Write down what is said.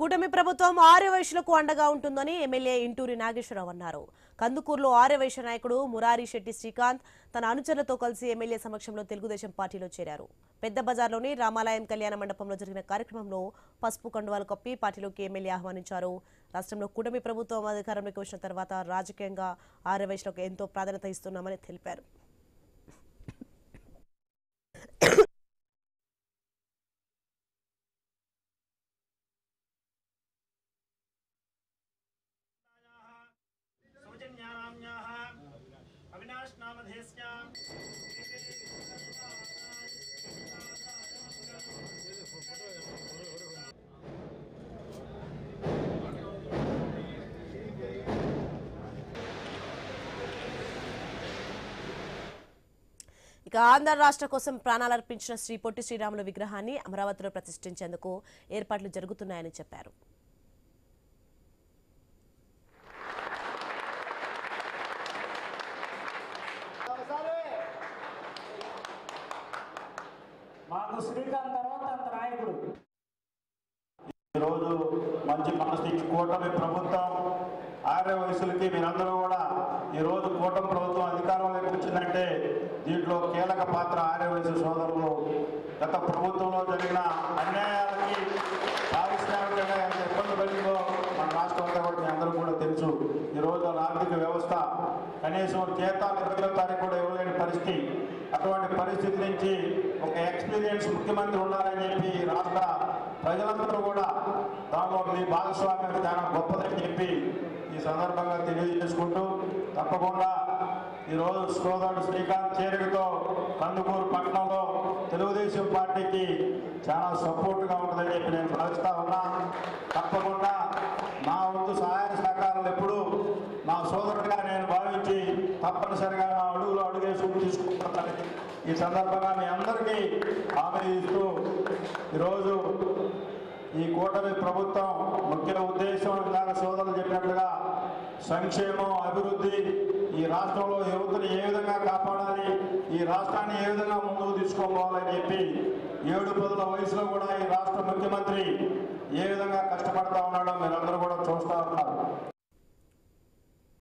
కూటమి ప్రభుత్వం ఆర్యవైశ్యులకు అండగా ఉంటుందని ఎమ్మెల్యే ఇంటూరి నాగేశ్వరరావు అన్నారు. కందుకూరులో ఆర్యవైశ్య నాయకుడు మురారి శెట్టి శ్రీకాంత్ తన అనుచరులతో కలిసి ఎమ్మెల్యే సమక్షంలో తెలుగుదేశం పార్టీలో చేరారు. పెద్ద బజార్లోని రామాలయం కళ్యాణ మండపంలో జరిగిన కార్యక్రమంలో పసుపు కండువాలు కప్పి పార్టీలోకి ఎమ్మెల్యే ఆహ్వానించారు. రాష్ట్రంలో కూటమి ప్రభుత్వం అధికారంలోకి వచ్చిన తర్వాత రాజకీయంగా ఆర్యవైశ్యులకు ఎంతో ప్రాధాన్యత ఇస్తున్నామని తెలిపారు. अविनाश नामधेस्या ఇక ఆంధ్ర రాష్ట్ర కోసం ప్రాణాలర్పించిన శ్రీ పొట్టి శ్రీరాములు విగ్రహాన్ని అమరావతిలో ప్రతిష్ఠించేందుకు ఏర్పాట్లు జరుగుతున్నాయని చెప్పారు. మాకు శ్రీకాంత్ తర్వాత అంత నాయకుడు. ఈరోజు మంచి మనసు కూటమి ప్రభుత్వం ఆర్యవైశ్యులకి మీరందరూ కూడా ఈరోజు కూటమి ప్రభుత్వం అధికారంలోకి వచ్చిందంటే దీంట్లో కీలక పాత్ర ఆర్యవైశ్య సోదరులు. గత ప్రభుత్వంలో జరిగిన అన్యాయాలకి పారిశ్రామికంగా ఎంత ఇబ్బంది పడిందో మన రాష్ట్రం అంతా కూడా మీ అందరూ కూడా తెలుసు. ఈరోజు ఆర్థిక వ్యవస్థ కనీసం జీతాలు 20వ తారీఖు కూడా ఇవ్వలేని పరిస్థితి. అటువంటి పరిస్థితి నుంచి ఒక ఎక్స్పీరియన్స్ ముఖ్యమంత్రి ఉండాలని చెప్పి రాష్ట్ర ప్రజలందరూ కూడా దానిలో మీ భాగస్వామ్యం చాలా గొప్పదని చెప్పి ఈ సందర్భంగా తెలియజేసుకుంటూ తప్పకుండా ఈరోజు సోదరుడు శ్రీకాంత్ చేరికతో కందుకూరు పట్టణంలో తెలుగుదేశం పార్టీకి చాలా సపోర్ట్గా ఉంటుందని చెప్పి నేను భావిస్తా ఉన్నా. తప్పకుండా నా వంతు సహాయ సహకారాలు ఎప్పుడూ నా సోదరుడిగా నేను భావించి తప్పనిసరిగా నా అడుగులో అడుగేసుకుని తీసుకుంటానని ఈ సందర్భంగా మీ అందరికీ హామీ ఇస్తూ ఈరోజు ఈ కూటమి ప్రభుత్వం ముఖ్య ఉద్దేశం ఇందాక సోదరులు చెప్పినట్లుగా సంక్షేమం, అభివృద్ధి, ఈ రాష్ట్రంలో యువతను ఏ విధంగా కాపాడాలి, ఈ రాష్ట్రాన్ని ఏ విధంగా ముందుకు తీసుకోవాలని చెప్పి 7-10 వయసులో కూడా ఈ రాష్ట్ర ముఖ్యమంత్రి ఏ విధంగా కష్టపడతా ఉన్నాడో మీరందరూ కూడా చూస్తూ ఉన్నారు.